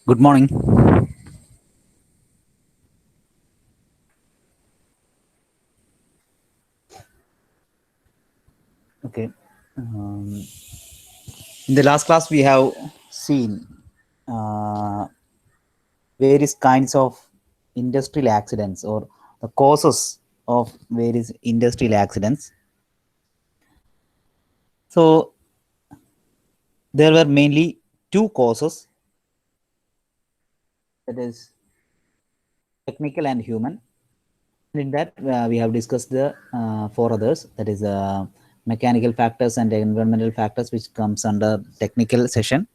Good morning. Okay. In the last class, we have seen uh, various kinds of industrial accidents or the causes of various industrial accidents. So, there were mainly two causes, that is technical and human. And in that, we have discussed the four others, that is mechanical factors and environmental factors, which comes under technical session,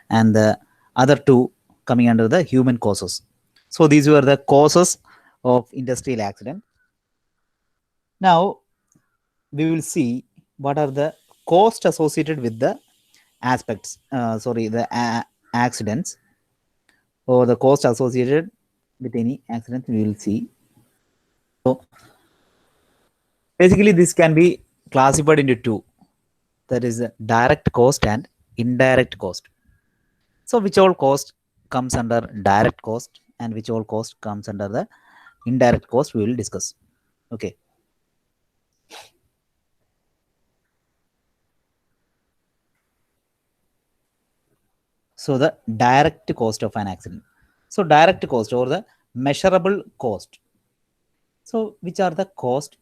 and the other two coming under the human causes. So these were the causes of industrial accident. Now we will see what are the cost associated with the aspects, the accidents, or the cost associated with any accident. We will see. So basically, this can be classified into two. That is direct cost and indirect cost. So which all cost comes under direct cost and which all cost comes under the indirect cost, we will discuss. Okay. So the direct cost of an accident. So direct cost or the measurable cost. So which are the cost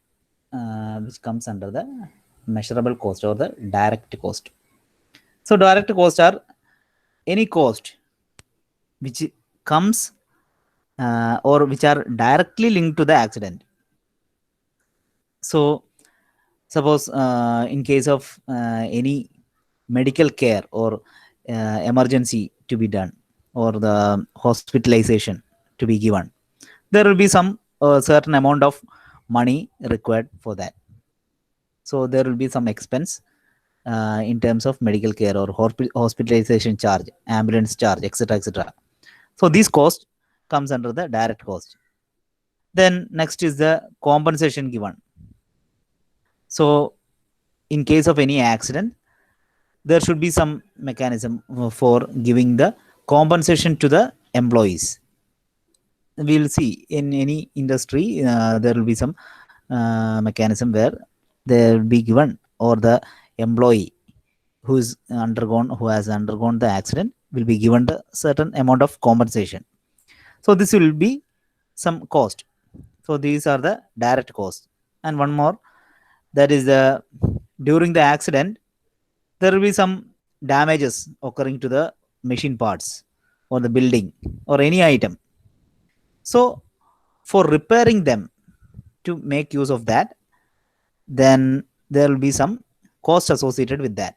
which comes under the measurable cost or the direct cost. So direct cost are any cost which comes or which are directly linked to the accident. So suppose in case of any medical care or emergency to be done, or the hospitalization to be given, there will be some certain amount of money required for that. So there will be some expense in terms of medical care or hospitalization charge, ambulance charge, etc., etc. So this cost comes under the direct cost. Then next is the compensation given. So in case of any accident, there should be some mechanism for giving the compensation to the employees. We will see in any industry there will be some mechanism where there will be given, or the employee who has undergone the accident will be given the certain amount of compensation. So this will be some cost. So these are the direct costs. And one more, that is during the accident there will be some damages occurring to the machine parts or the building or any item. So for repairing them, to make use of that, then there will be some cost associated with that.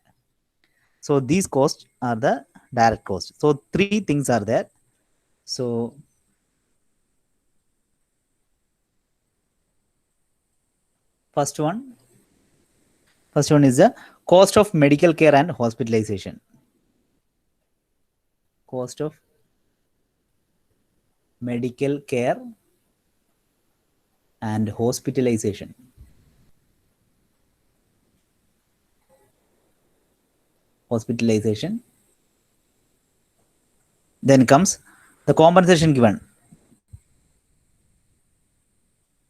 So these costs are the direct costs. So three things are there. So first one is the cost of medical care and hospitalization. Cost of medical care and hospitalization. Then comes the compensation given.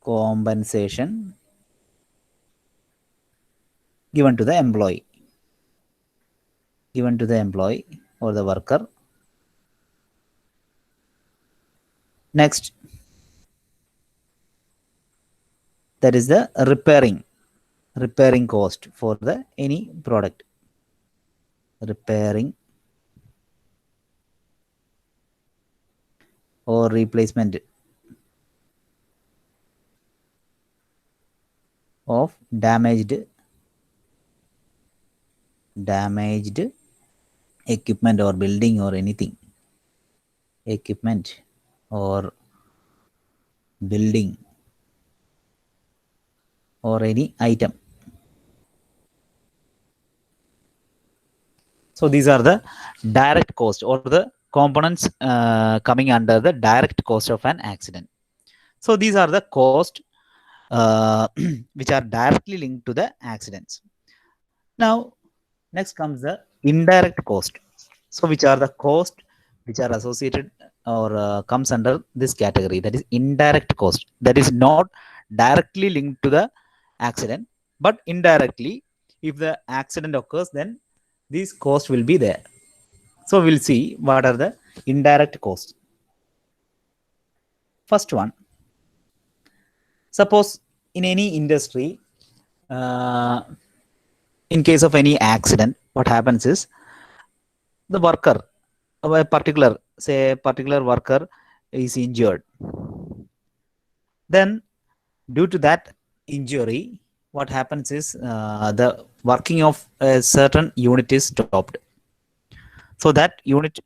Compensation given to the employee. Or the worker. Next, that is the repairing cost for the any product. Repairing or replacement of damaged equipment or building or anything. Equipment or building or any item. So these are the direct cost or the components coming under the direct cost of an accident. So these are the cost which are directly linked to the accidents. Now, next comes the indirect cost. So which are the cost which are associated or comes under this category, that is indirect cost, that is not directly linked to the accident, but indirectly, if the accident occurs, then these costs will be there. So we'll see what are the indirect costs. First one, suppose in any industry, in case of any accident, what happens is the worker, a particular, say, a particular worker is injured. Then, due to that injury, what happens is the working of a certain unit is stopped. So that unit,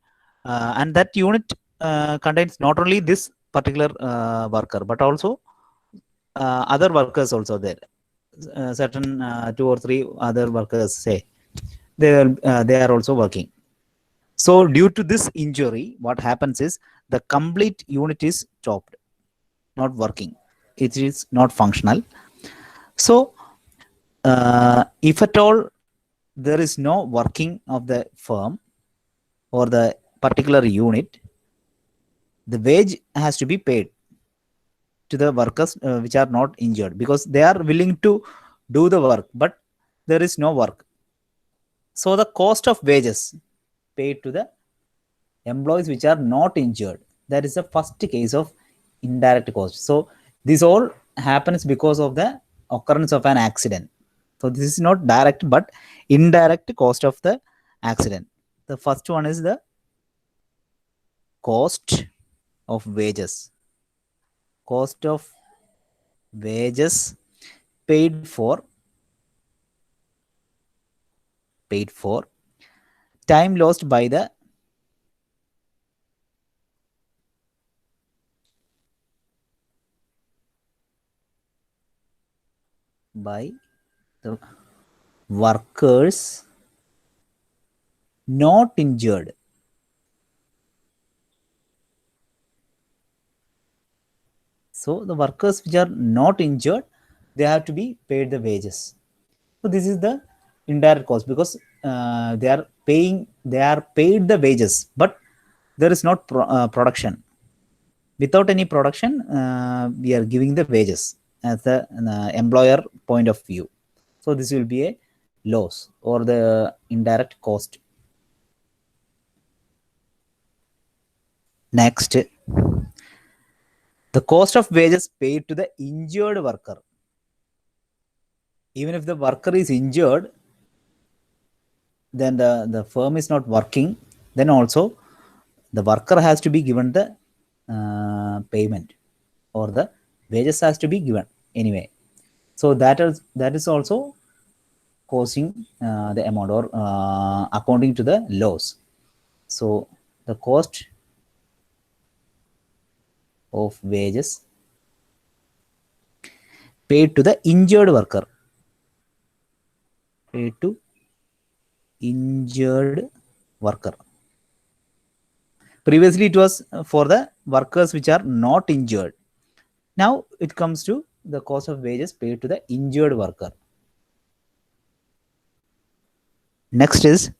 and that unit contains not only this particular worker, but also other workers also there. Certain two or three other workers, say, they are also working. So due to this injury, what happens is the complete unit is stopped, not working. It is not functional. So if at all there is no working of the firm or the particular unit, the wage has to be paid to the workers which are not injured, because they are willing to do the work, but there is no work. So the cost of wages paid to the employees which are not injured, that is the first case of indirect cost. So this all happens because of the occurrence of an accident. So this is not direct but indirect cost of the accident. The first one is the cost of wages. Cost of wages paid for time lost by the workers not injured. So the workers which are not injured, they have to be paid the wages. So this is the indirect cost, because they are paid the wages, but there is not production. Without any production, we are giving the wages as the employer point of view. So this will be a loss or the indirect cost. Next, the cost of wages paid to the injured worker. Even if the worker is injured, then the firm is not working, then also the worker has to be given the payment, or the wages has to be given anyway. So that is also causing the amount, or accounting to the loss. So the cost of wages paid to the injured worker, paid to injured worker. Previously it was for the workers which are not injured. Now it comes to the cost of wages paid to the injured worker. Next is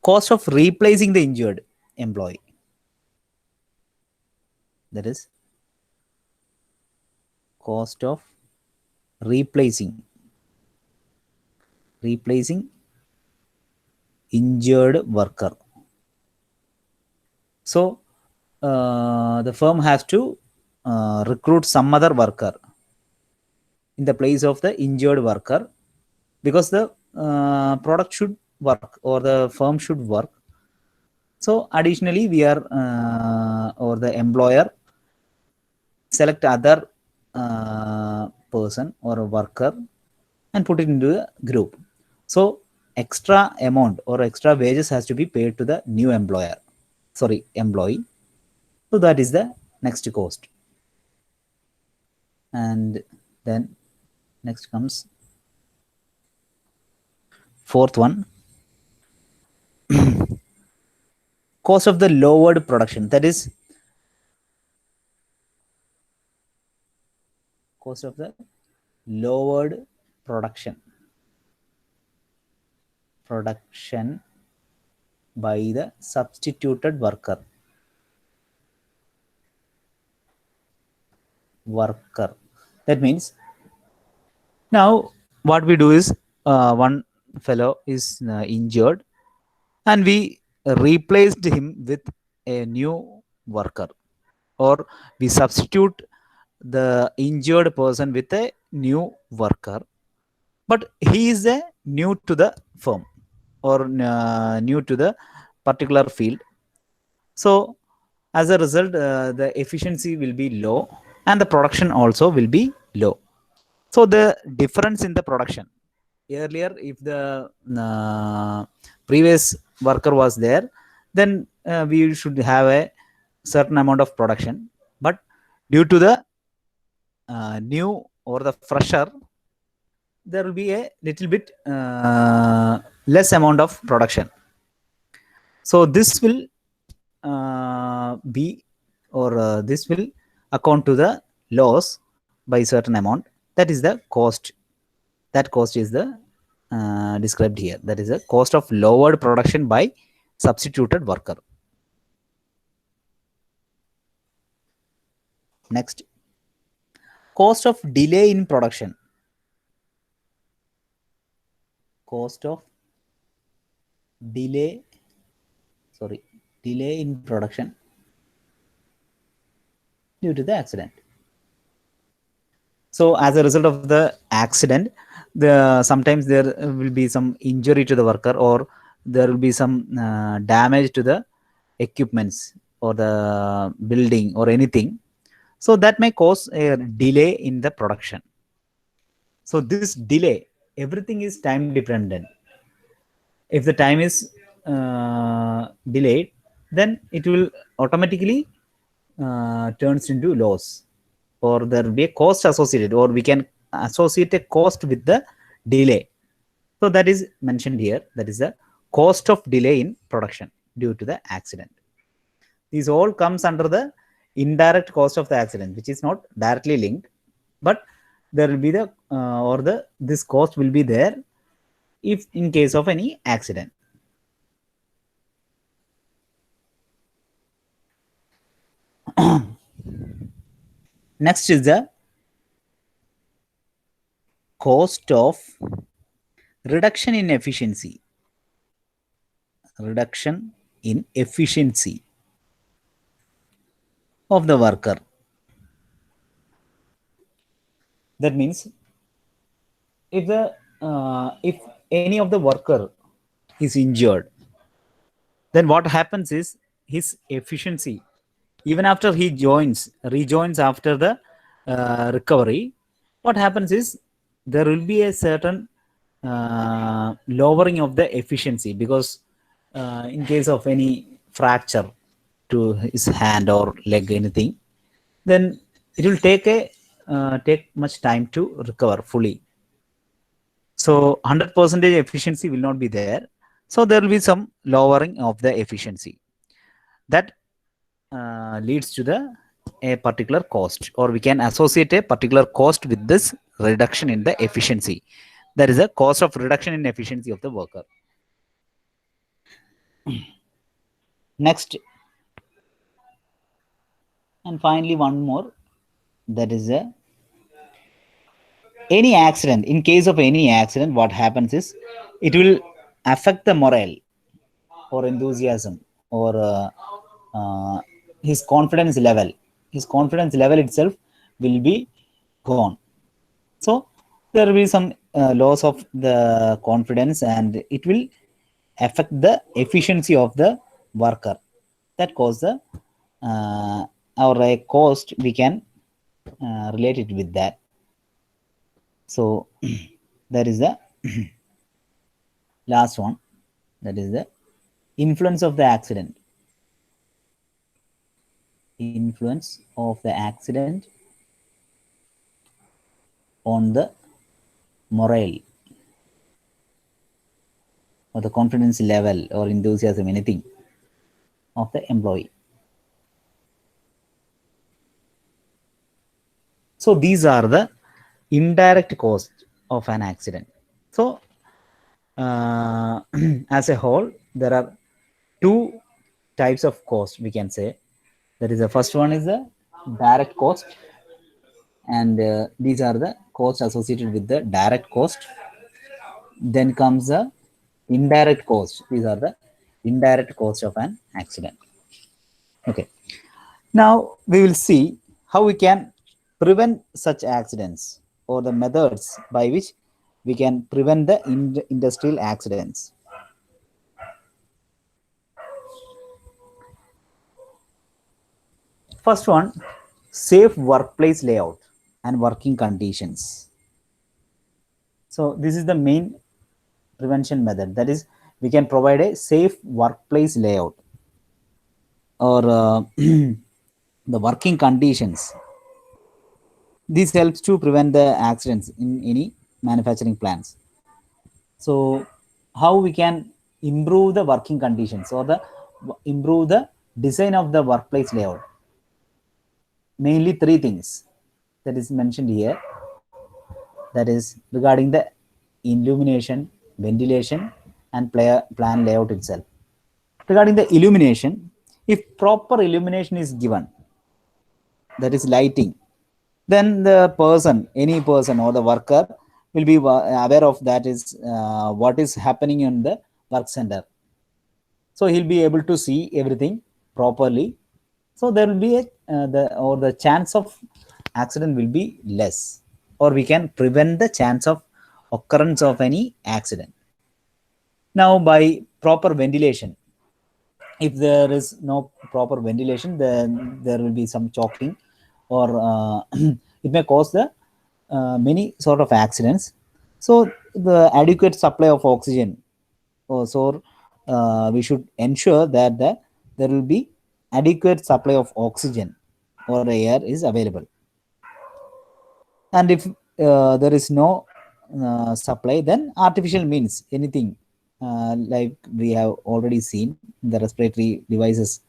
cost of replacing the injured employee. That is cost of replacing injured worker. So the firm has to recruit some other worker in the place of the injured worker, because the product should work or the firm should work. So additionally, we are or the employer select other person or a worker and put it into a group. So extra amount or extra wages has to be paid to the new employee. So that is the next cost. And then next comes fourth one, cost of the lowered production. That is cost of the lowered production by the substituted worker. That means now what we do is one fellow is injured and we replaced him with a new worker, or we substitute the injured person with a new worker, but he is a new to the firm or new to the particular field. So as a result, the efficiency will be low and the production also will be low. So the difference in the production, earlier if the previous worker was there, then we should have a certain amount of production, but due to the new or the fresher, there will be a little bit less amount of production. So this will be, or this will account to the loss by certain amount. That is the cost. That cost is the described here. That is the cost of lowered production by substituted worker. Next, cost of delay in production. Cost of delay in production due to the accident. So as a result of the accident, sometimes there will be some injury to the worker, or there will be some damage to the equipments or the building or anything. So that may cause a delay in the production. So this delay, everything is time dependent. If the time is delayed, then it will automatically turns into loss, or there will be a cost associated, or we can associate a cost with the delay. So that is mentioned here. That is the cost of delay in production due to the accident. These all comes under the indirect cost of the accident, which is not directly linked, but there will be the this cost will be there if in case of any accident. Next is the cost of reduction in efficiency. Reduction in efficiency of the worker. That means if any of the worker is injured, then what happens is his efficiency, even after he rejoins after the recovery, what happens is there will be a certain lowering of the efficiency, because in case of any fracture to his hand or leg, anything, then it will take much time to recover fully. So 100% efficiency will not be there. So there will be some lowering of the efficiency. That leads to a particular cost, or we can associate a particular cost with this reduction in the efficiency. That is a cost of reduction in efficiency of the worker. Next, and finally one more, that is any accident. In case of any accident, what happens is it will affect the morale or enthusiasm, or his confidence level. His confidence level itself will be gone. So there will be some loss of the confidence, and it will affect the efficiency of the worker. That cause the our cost, we can relate it with that. So that is the last one, that is the influence of the accident. Influence of the accident on the morale or the confidence level or enthusiasm, anything, of the employee. So these are the indirect costs of an accident. So as a whole, there are two types of cost, we can say. That is, the first one is the direct cost, and these are the costs associated with the direct cost. Then comes the indirect cost. These are the indirect cost of an accident. Okay, now we will see how we can prevent such accidents, or the methods by which we can prevent the industrial accidents. First one, safe workplace layout and working conditions. So this is the main prevention method. That is, we can provide a safe workplace layout, or the working conditions. This helps to prevent the accidents in any manufacturing plants. So how we can improve the working conditions, or the improve the design of the workplace layout? Mainly three things that is mentioned here. That is regarding the illumination, ventilation, and plan layout itself. Regarding the illumination, if proper illumination is given, that is lighting, then the person, any person or the worker, will be aware of that is what is happening in the work center. So he'll be able to see everything properly. So there will be the chance of accident will be less, or we can prevent the chance of occurrence of any accident. Now, by proper ventilation, if there is no proper ventilation, then there will be some choking, or it may cause the many sort of accidents. So the adequate supply of oxygen, so we should ensure that there will be adequate supply of oxygen or air is available. And if there is no supply, then artificial means anything, like we have already seen the respiratory devices.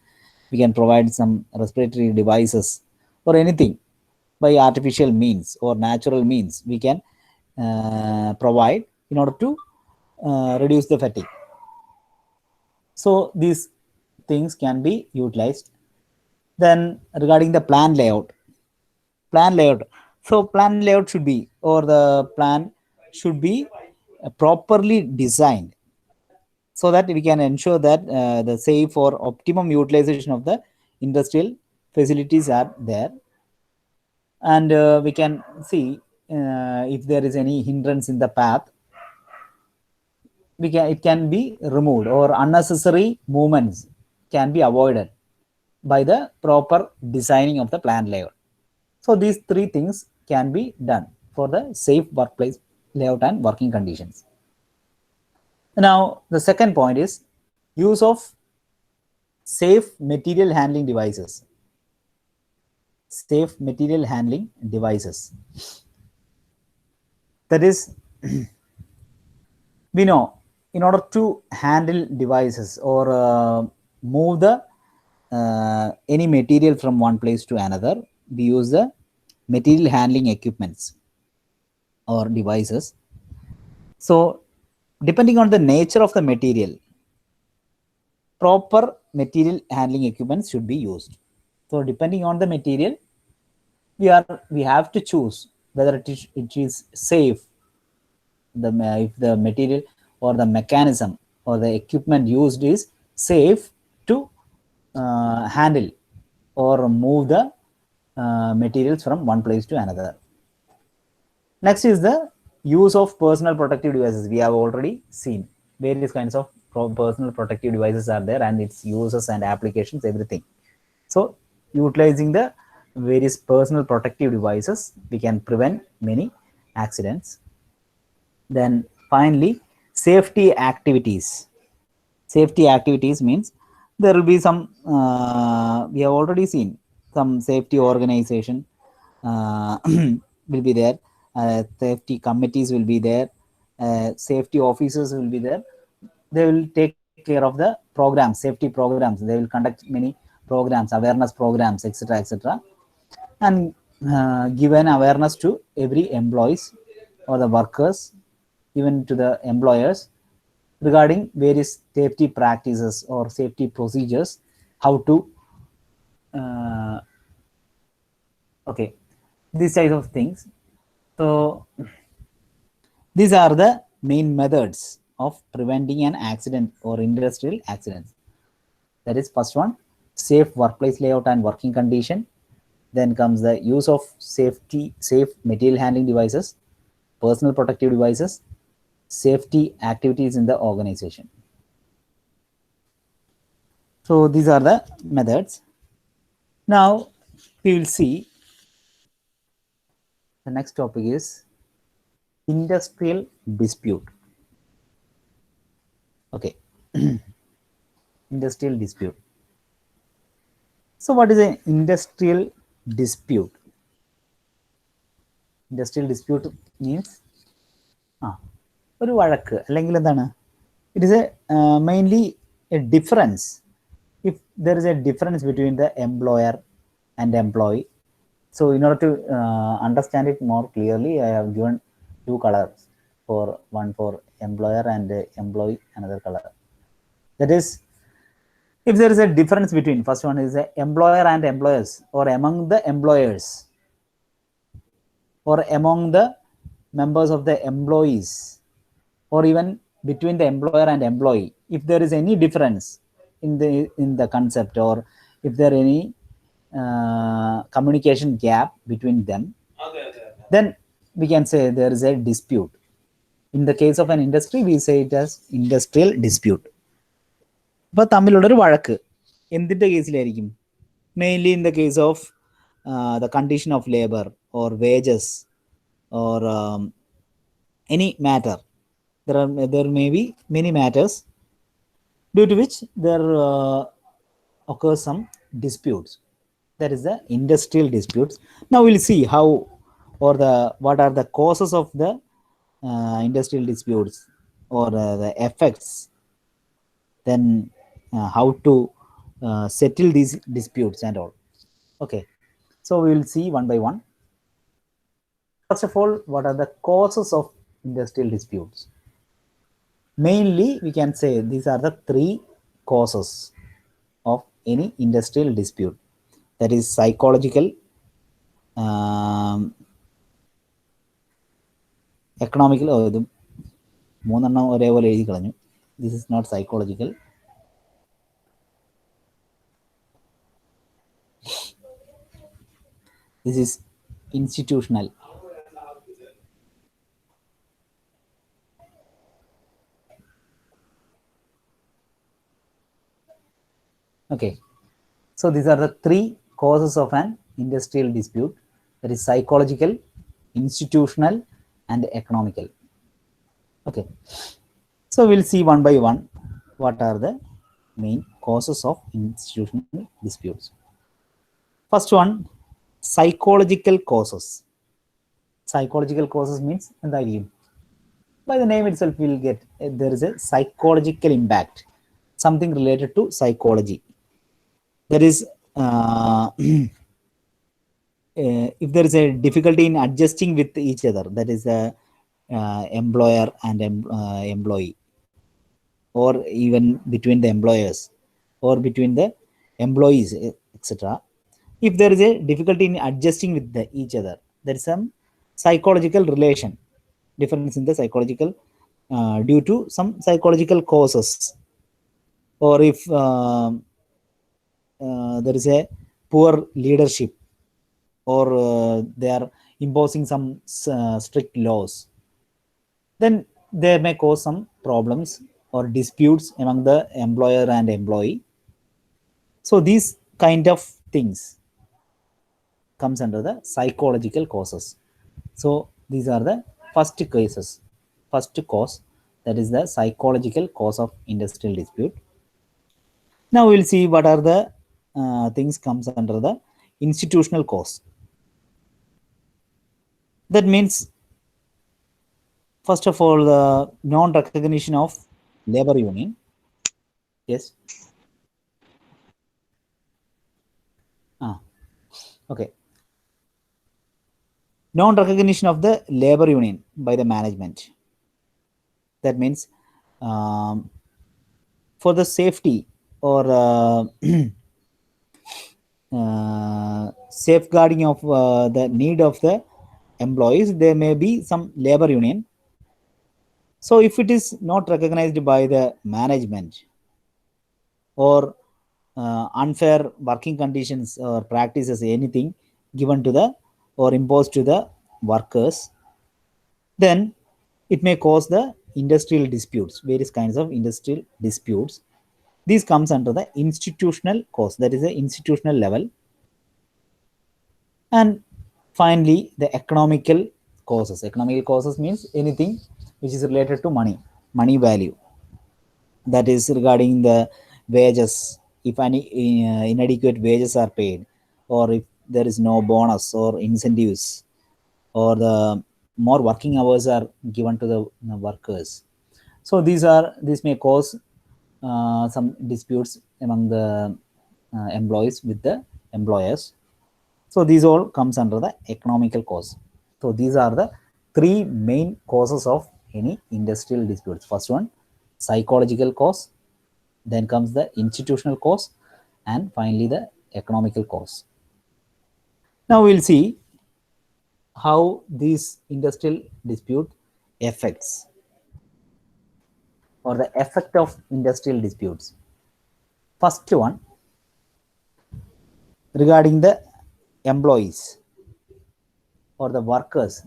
We can provide some respiratory devices or anything by artificial means or natural means. We can provide in order to reduce the fatigue. So these things can be utilized. Then regarding the plan layout. So plan layout should be, or the plan should be properly designed, so that we can ensure that the safe or optimum utilization of the industrial facilities are there. And we can see if there is any hindrance in the path, it can be removed, or unnecessary movements can be avoided by the proper designing of the plan layout. So these three things can be done for the safe workplace layout and working conditions. Now, the second point is use of safe material handling devices. Safe material handling devices. That is, we know in order to handle devices, or move the any material from one place to another, we use the material handling equipments or devices. So depending on the nature of the material, proper material handling equipments should be used. So depending on the material, we have to choose whether it is safe, if the material or the mechanism or the equipment used is safe to handle or move the materials from one place to another. Next is the use of personal protective devices. We have already seen various kinds of personal protective devices are there, and its uses and applications, everything. So utilizing the various personal protective devices, we can prevent many accidents. Then finally, safety activities. Safety activities means there will be some, we have already seen some safety organization will be there, safety committees will be there, safety officers will be there. They will take care of the programs, safety programs. They will conduct many programs, awareness programs, etc., etc. And give an awareness to every employees or the workers, even to the employers, regarding various safety practices or safety procedures, how to okay, these types of things. So these are the main methods of preventing an accident or industrial accidents. That is first one, safe workplace layout and working condition. Then comes the use of safe material handling devices, personal protective devices, safety activities in the organization. So these are the methods. Now we will see the next topic is industrial dispute. Okay, industrial dispute. So what is an industrial dispute? Industrial dispute means ഒരു വഴക്ക് അല്ലെങ്കിൽ എന്താണ്, it is mainly a difference. If there is a difference between the employer and employee, so in order to understand it more clearly, I have given two colors, for one for employer and employee, another color. That is, if there is a difference between, first one is employer and employers, or among the employers, or among the members of the employees, or even between the employer and employee, if there is any difference in the concept, or if there any communication gap between them, then we can say there is a dispute. In the case of an industry, we say it as industrial dispute. അപ്പോൾ തമ്മിലുള്ളൊരു വഴക്ക് എന്തിൻ്റെ കേസിലായിരിക്കും? Mainly in the case of the condition of labor or wages or any matter. There may be many matters due to which there occurs some disputes. That is the industrial disputes. Now we'll see how, or what are the causes of the industrial disputes, or the effects, then how to settle these disputes and all. Okay, so we will see one by one. First of all, what are the causes of industrial disputes? Mainly, we can say these are the three causes of any industrial dispute. That is psychological, economical. ഇതും മൂന്നെണ്ണം ഒരേപോലെ എഴുതി കളഞ്ഞു. This is not psychological. This is institutional. Okay, so these are the three causes of an industrial dispute. That is psychological, institutional, and economical. Okay, so we'll see one by one what are the main causes of institutional disputes. First one, psychological causes. Psychological causes means എന്തായിരിക്കും? By the name itself, we will get there is a psychological impact, something related to psychology. There is if there is a difficulty in adjusting with each other, that is the employer and employee, or even between the employers, or between the employees, etc. If there is a difficulty in adjusting with each other, there is some psychological relation, difference in the psychological due to some psychological causes, or if there is a poor leadership, or they are imposing some strict laws, then they may cause some problems or disputes among the employer and employee. So these kind of things comes under the psychological causes. So these are the first cause, that is the psychological cause of industrial dispute. Now we'll see what are the things comes under the institutional cause. That means, first of all, the non-recognition of labor union. Yes. Okay. Non-recognition of the labor union by the management. That means um, for the safety or safeguarding of the need of the employees, there may be some labor union. So if it is not recognized by the management, or unfair working conditions or practices, anything given to the or imposed to the workers, then it may cause the industrial disputes, various kinds of industrial disputes. This comes under the institutional cause, that is the institutional level. And finally, the economical causes. Economical causes means anything which is related to money, money value. That is regarding the wages. If any inadequate wages are paid, or if there is no bonus or incentives, or the more working hours are given to the workers. So these may cause some disputes among the employees with the employers. So these all comes under the economical cause. So these are the three main causes of any industrial disputes. First one, psychological cause, then comes the institutional cause, and finally the economical cause. Now we'll see how this industrial dispute affects, or the effect of industrial disputes. First one, regarding the employees or the workers.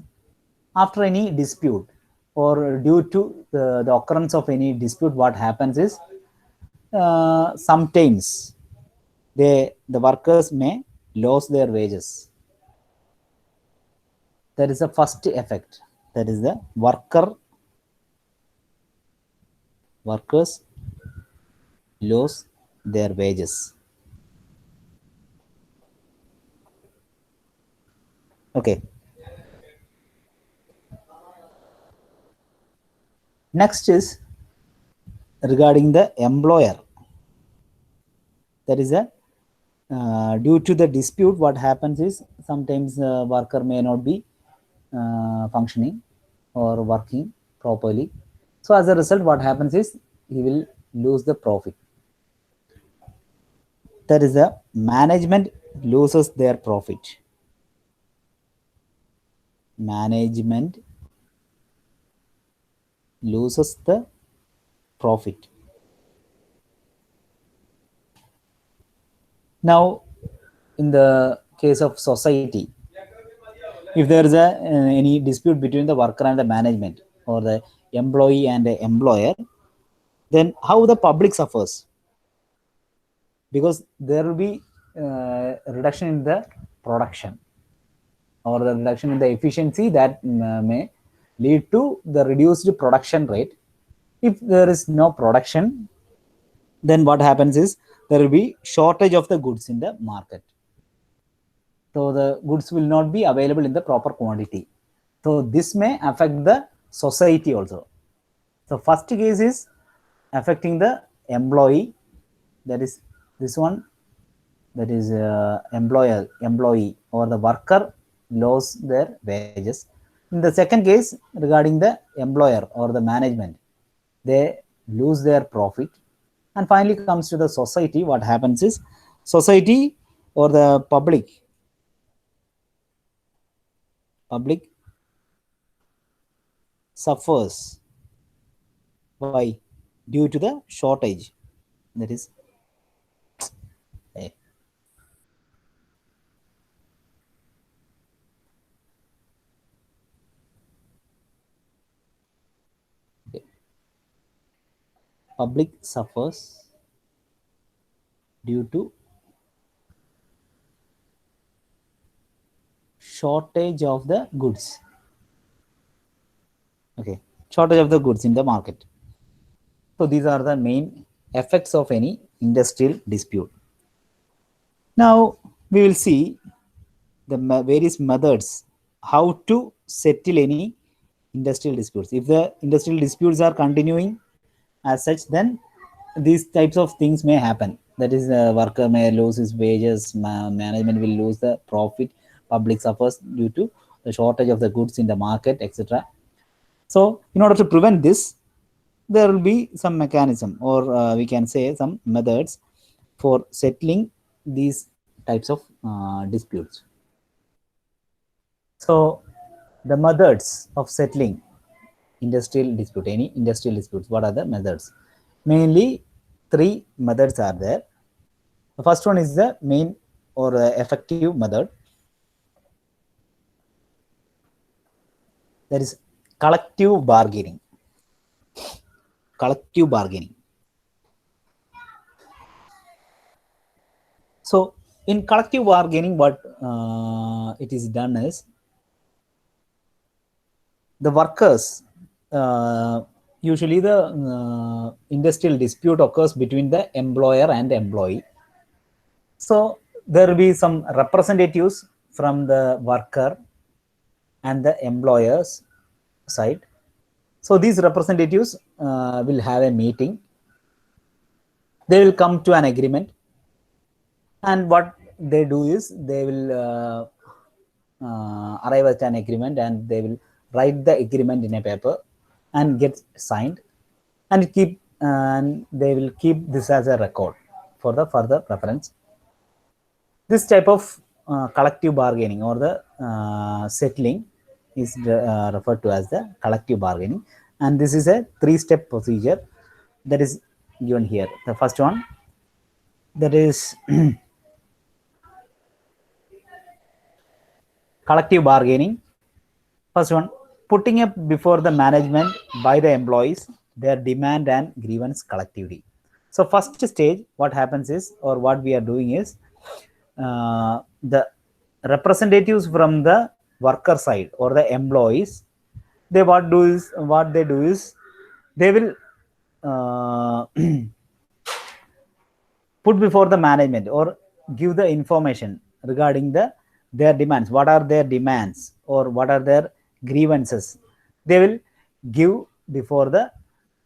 After any dispute, or due to the occurrence of any dispute, what happens is sometimes the workers may lose their wages. That is the first effect. That is the workers lose their wages. Okay. Next is regarding the employer. That is a due to the dispute, what happens is sometimes the worker may not be functioning or working properly. So as a result, what happens is he will lose the profit. That is the management loses their profit. Management loses the profit. Now, in the case of society, if there is any dispute between the worker and the management, or the employee and the employer, then how the public suffers? Because there will be reduction in the production, or the reduction in the efficiency, that may lead to the reduced production rate. If there is no production, then what happens is there will be shortage of the goods in the market. So the goods will not be available in the proper quantity. So this may affect the society also. So first case is affecting the employee, that is this one, that is employee or the worker lose their wages. In the second case, regarding the employer or the management, they lose their profit. And finally comes to the society, what happens is society or the public suffers. Why? Due to the shortage. That is public suffers due to shortage of the goods. Okay, shortage of the goods in the market. So these are the main effects of any industrial dispute. Now we will see the various methods how to settle any industrial disputes. If the industrial disputes are continuing as such, then these types of things may happen. That is, the worker may lose his wages, management will lose the profit, public suffers due to the shortage of the goods in the market, etc. So in order to prevent this, there will be some mechanism, or we can say some methods for settling these types of disputes. So the methods of settling industrial dispute, any industrial disputes, what are the methods? Mainly 3 methods are there. The first one is the main or effective method. That is collective bargaining. Collective bargaining. So in collective bargaining, what it is done is, the workers, usually the industrial dispute occurs between the employer and employee. So there will be some representatives from the worker and the employer's side. So these representatives will have a meeting. They will come to an agreement, and what they do is they will arrive at an agreement, and they will write the agreement in a paper and get signed, and they will keep this as a record for the further reference. This type of collective bargaining or the settling is referred to as the collective bargaining, and this is a 3-step procedure that is given here. The first one, that is collective bargaining. First one, putting up before the management by the employees their demand and grievance collectively. So first stage, what happens is, or what we are doing is, the representatives from the worker side or the employees, what they do is they will put before the management or give the information regarding their demands. What are their demands or what are their grievances? They will give before the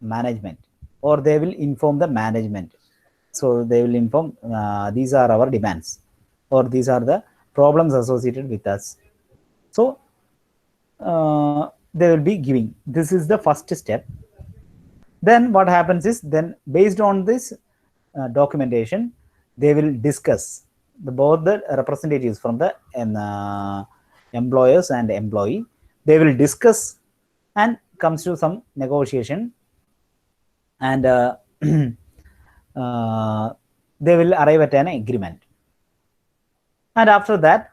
management, or they will inform the management. So they will inform, these are our demands, or these are the problems associated with us. So they will be giving. This is the first step. Then what happens is, then based on this documentation, they will discuss, both the representatives from the employers and employee, they will discuss and comes to some negotiation, and they will arrive at an agreement. And after that,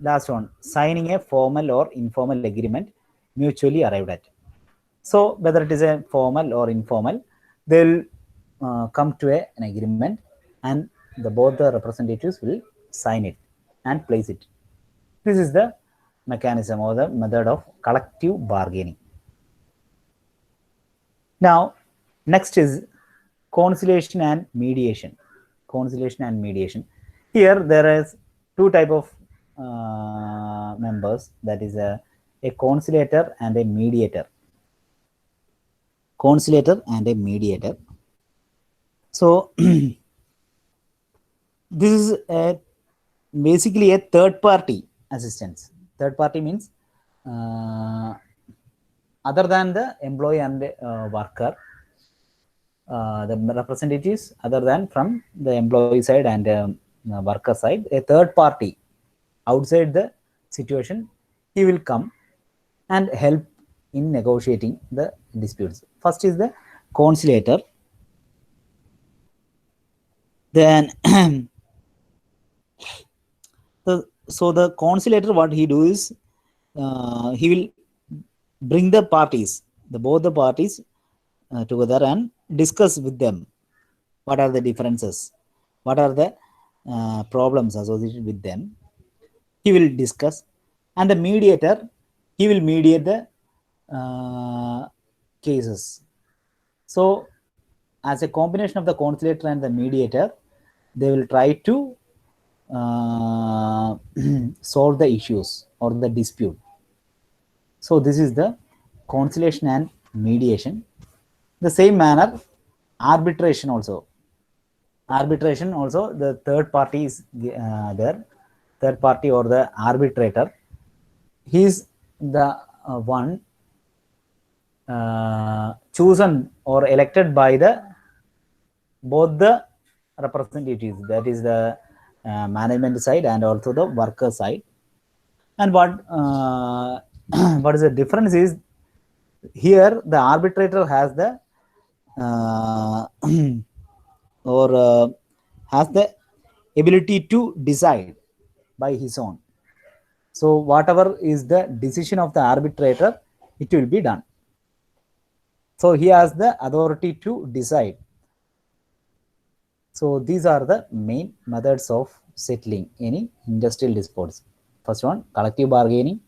last one, signing a formal or informal agreement mutually arrived at. So whether it is a formal or informal, they'll come to an agreement, and both the representatives will sign it and place it. This is the mechanism or the method of collective bargaining. Now, next is conciliation and mediation. Conciliation and mediation. Here there is 2 type of members, that is a conciliator and a mediator. Conciliator and a mediator. So this is basically a third party assistance. Third party means other than the employee and the worker, the representatives other than from the employee side and worker side, a third party outside the situation, he will come and help in negotiating the disputes. First is the conciliator. Then so the conciliator, what he do is, he will bring the parties, both the parties together, and discuss with them what are the differences, what are the problems associated with them. He will discuss, and the mediator, he will mediate the cases. So as a combination of the conciliator and the mediator, they will try to solve the issues or the dispute. So this is the conciliation and mediation. The same manner, arbitration also. Arbitration also, the third party is there. Third party or the arbitrator, he is the one chosen or elected by the both the representatives, that is the management side and also the worker side. And what what is the difference is, here the arbitrator has the or has the ability to decide by his own. So whatever is the decision of the arbitrator, it will be done. So he has the authority to decide. So these are the main methods of settling any industrial disputes. First one, collective bargaining,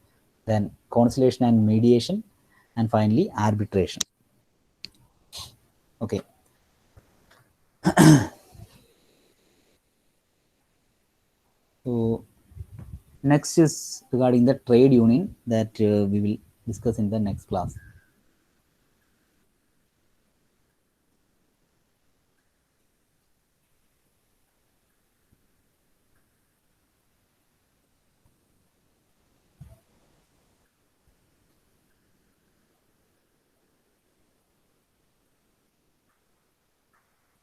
then conciliation and mediation, and finally arbitration. Okay. So next is regarding the trade union that we will discuss in the next class.